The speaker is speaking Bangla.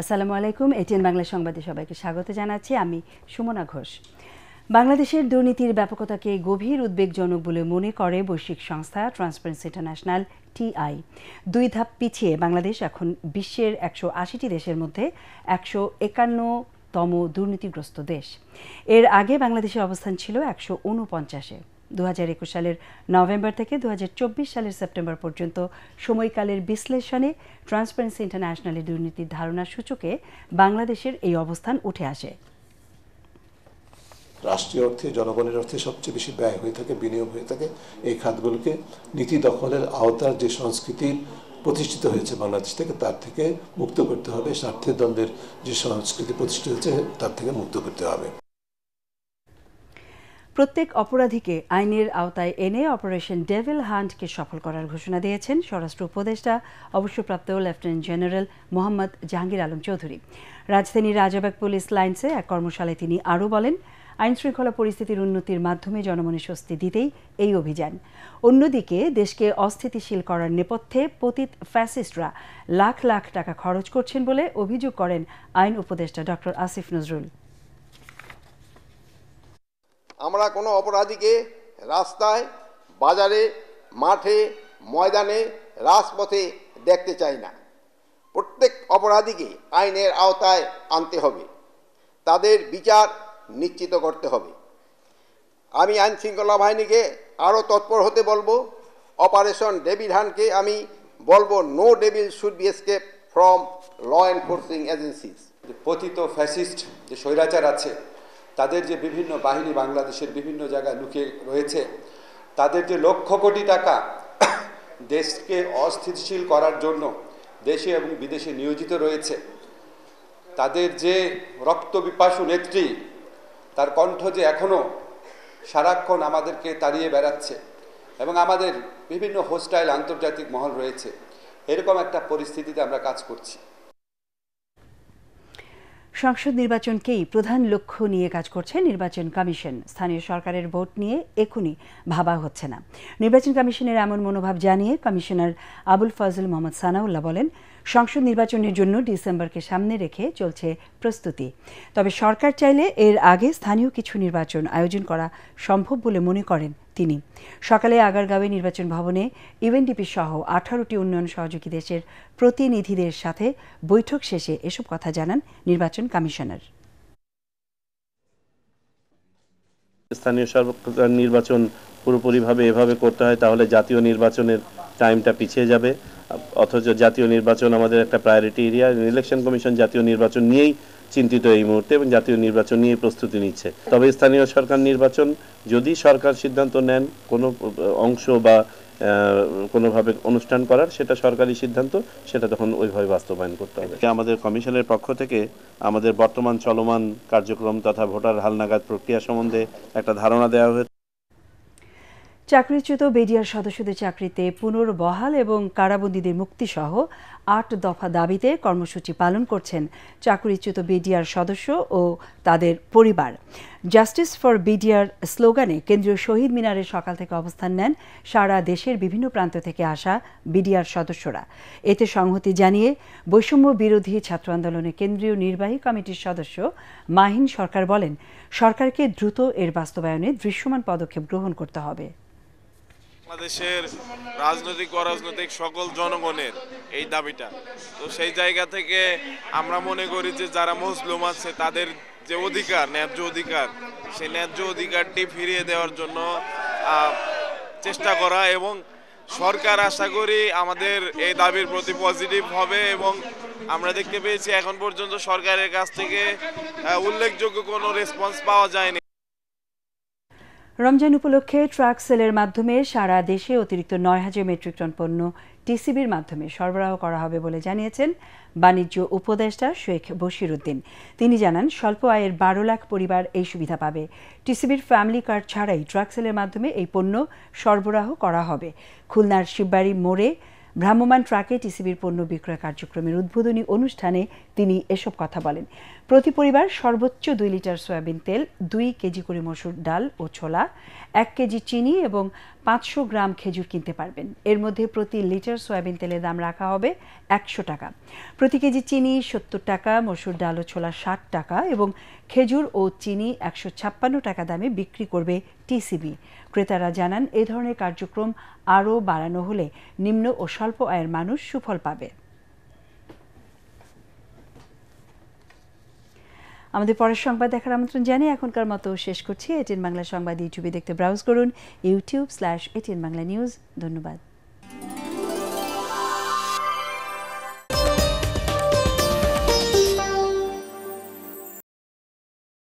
আসসালামু আলাইকুম। এটিএন বাংলা সংবাদে সবাইকে স্বাগত জানাচ্ছি। আমি সুমনা ঘোষ। বাংলাদেশের দুর্নীতির ব্যাপকতাকে গভীর উদ্বেগজনক বলে মনে করে বৈশ্বিক সংস্থা ট্রান্সপারেন্সি ইন্টারন্যাশনাল টিআই। 2 ধাপ পিছিয়ে বাংলাদেশ এখন বিশ্বের 180টি দেশের মধ্যে 151তম দুর্নীতিগ্রস্ত দেশ। এর আগে বাংলাদেশের অবস্থান ছিল 149-এ। 2021 সালের নভেম্বর থেকে 2024 সালের সেপ্টেম্বর পর্যন্ত সময়কালের বিশ্লেষণে ট্রান্সপারেন্সি ইন্টারন্যাশনালের দুর্নীতির ধারণা সূচকে বাংলাদেশের এই অবস্থান উঠে আসে। রাষ্ট্রীয় অর্থে, জনগণের অর্থে সবচেয়ে বেশি ব্যয় হয়ে থাকে, বিনিয়োগ হয়ে থাকে এই খাতগুলোকে নীতি দখলের আওতার যে সংস্কৃতির প্রতিষ্ঠিত হয়েছে বাংলাদেশ থেকে, তার থেকে মুক্ত করতে হবে। স্বার্থের দ্বন্দ্বের যে সংস্কৃতি প্রতিষ্ঠিত হয়েছে তার থেকে মুক্ত করতে হবে। প্রত্যেক অপরাধীকে আইনের আওতায় এনে অপারেশন ডেভিল হান্টকে সফল করার ঘোষণা দিয়েছেন স্বরাষ্ট্র উপদেষ্টা অবসরপ্রাপ্ত লেফটেন্যান্ট জেনারেল মোহাম্মদ জাহাঙ্গীর আলম চৌধুরী। রাজধানীর রাজাবাগ পুলিশ লাইন্সে এক কর্মশালায় তিনি আরও বলেন, আইনশৃঙ্খলা পরিস্থিতির উন্নতির মাধ্যমে জনমনে স্বস্তি দিতেই এই অভিযান। অন্যদিকে দেশকে অস্থিতিশীল করার নেপথ্যে পতিত ফ্যাসিস্টরা লাখ লাখ টাকা খরচ করছেন বলে অভিযোগ করেন আইন উপদেষ্টা ডক্টর আসিফ নজরুল। আমরা কোনো অপরাধীকে রাস্তায়, বাজারে, মাঠে, ময়দানে, রাজপথে দেখতে চাই না। প্রত্যেক অপরাধীকে আইনের আওতায় আনতে হবে, তাদের বিচার নিশ্চিত করতে হবে। আমি আইনশৃঙ্খলা বাহিনীকে আরও তৎপর হতে বলবো। অপারেশন ডেভিল হান্টকে আমি বলবো, no devil should be escape from law enforcing agencies. পতিত ফ্যাসিস্ট যে স্বৈরাচার আছে, তাদের যে বিভিন্ন বাহিনী বাংলাদেশের বিভিন্ন জায়গায় লুকিয়ে রয়েছে, তাদের যে লক্ষ কোটি টাকা দেশকে অস্থিতিশীল করার জন্য দেশে এবং বিদেশে নিয়োজিত রয়েছে, তাদের যে রক্তপিপাসু নেত্রী, তার কণ্ঠ যে এখনও সারাক্ষণ আমাদেরকে তাড়িয়ে বেড়াচ্ছে এবং আমাদের বিভিন্ন হোস্টাইল আন্তর্জাতিক মহল রয়েছে, এরকম একটা পরিস্থিতিতে আমরা কাজ করছি। সংসদ নির্বাচনকেই প্রধান লক্ষ্য নিয়ে কাজ করছে নির্বাচন কমিশন। স্থানীয় সরকারের ভোট নিয়ে এখনই ভাবা হচ্ছে না। নির্বাচন কমিশনের এমন মনোভাব জানিয়ে কমিশনার আবুল ফজল মোহাম্মদ সানাউল্লাহ বলেন, সংসদ নির্বাচনের জন্য ডিসেম্বরকে সামনে রেখে চলছে প্রস্তুতি। তবে সরকার চাইলে এর আগে স্থানীয় কিছু নির্বাচন আয়োজন করা সম্ভব বলে মনে করেন তিনি। সকালে আগারগাঁওয়ে নির্বাচন ভবনে ইউএনডিপি সহ 18টি উন্নয়ন সহযোগী দেশের প্রতিনিধিদের সাথে বৈঠক শেষে এসব কথা জানান নির্বাচন কমিশনার। স্থানীয় সরকার নির্বাচন পুরোপুরিভাবে এভাবে করতে হয় তাহলে জাতীয় নির্বাচনের টাইমটা পিছিয়ে যাবে, অথচ জাতীয় নির্বাচন আমাদের একটা প্রায়োরিটি এরিয়া। ইলেকশন কমিশন জাতীয় নির্বাচন নিয়েই চিন্তিত এই মুহূর্তে এবং জাতীয় নির্বাচন নিয়ে প্রস্তুতি নিচ্ছে। তবে স্থানীয় সরকার নির্বাচন যদি সরকার সিদ্ধান্ত নেন কোনো অংশ বা কোনোভাবে অনুষ্ঠান করার, সেটা সরকারি সিদ্ধান্ত, সেটা তখন ওইভাবে বাস্তবায়ন করতে হবে। আমাদের কমিশনের পক্ষ থেকে আমাদের বর্তমান চলমান কার্যক্রম তথা ভোটার হালনাগাদ প্রক্রিয়া সম্বন্ধে একটা ধারণা দেওয়া হয়েছে। চাকরিচ্যুত বিডিআর সদস্যদের চাকরিতে পুনর্বহাল এবং কারাবন্দীদের মুক্তিসহ 8 দফা দাবিতে কর্মসূচি পালন করছেন চাকরিচ্যুত বিডিআর সদস্য ও তাদের পরিবার। জাস্টিস ফর বিডিআর স্লোগানে কেন্দ্রীয় শহীদ মিনারে সকাল থেকে অবস্থান নেন সারা দেশের বিভিন্ন প্রান্ত থেকে আসা বিডিআর সদস্যরা। এতে সংহতি জানিয়ে বৈষম্য বিরোধী ছাত্র আন্দোলনের কেন্দ্রীয় নির্বাহী কমিটির সদস্য মাহিন সরকার বলেন, সরকারকে দ্রুত এর বাস্তবায়নে দৃশ্যমান পদক্ষেপ গ্রহণ করতে হবে। বাংলাদেশের রাজনৈতিক অরাজনৈতিক সকল জনগণের এই দাবিটা, তো সেই জায়গা থেকে আমরা মনে করি যে যারা মুসলিম আছে তাদের যে অধিকার, ন্যায্য অধিকার, সেই ন্যায্য অধিকারটি ফিরিয়ে দেওয়ার জন্য চেষ্টা করা এবং সরকার আশা করি আমাদের এই দাবির প্রতি পজিটিভ হবে। এবং আমরা দেখতে পেয়েছি এখন পর্যন্ত সরকারের কাছ থেকে উল্লেখযোগ্য কোনো রেসপন্স পাওয়া যায়নি। রমজান উপলক্ষে ট্রাক সেলের মাধ্যমে সারা দেশে অতিরিক্ত 9,000 মেট্রিক টন পণ্য টিসিবির মাধ্যমে সরবরাহ করা হবে বলে জানিয়েছেন বাণিজ্য উপদেষ্টা শেখ বশির উদ্দিন। তিনি জানান, স্বল্প আয়ের 12 লাখ পরিবার এই সুবিধা পাবে। টিসিবির ফ্যামিলি কার্ড ছাড়াই ট্রাক সেলের মাধ্যমে এই পণ্য সরবরাহ করা হবে। খুলনার শিববাড়ি মোড়ে ভ্রাম্যমাণ ট্রাকে টিসিবির পণ্য বিক্রয় কার্যক্রমের উদ্বোধনী অনুষ্ঠানে তিনি এসব কথা বলেন। প্রতি পরিবার সর্বোচ্চ 2 লিটার সয়াবিন তেল, 2 কেজি করে মসুর ডাল ও ছোলা, 1 কেজি চিনি এবং 500 গ্রাম খেজুর কিনতে পারবেন। এর মধ্যে প্রতি লিটার সয়াবিন তেলের দাম রাখা হবে 100 টাকা। প্রতি কেজি চিনি 70 টাকা, মসুর ডাল ও ছোলা 60 টাকা এবং খেজুর ও চিনি 156 টাকা দামে বিক্রি করবে টিসিবি। ক্রেতারা জানান, এই ধরনের কার্যক্রম আরও বাড়ানো হলে নিম্ন ও স্বল্প আয়ের মানুষ সুফল পাবে। আমাদের পরের সংবাদ দেখার আমন্ত্রণ জানিয়ে এখনকার মতো শেষ করছি। এটিএন বাংলা সংবাদ ইউটিউবে দেখতে ব্রাউজ করুন youtube/ATN Bangla News। ধন্যবাদ।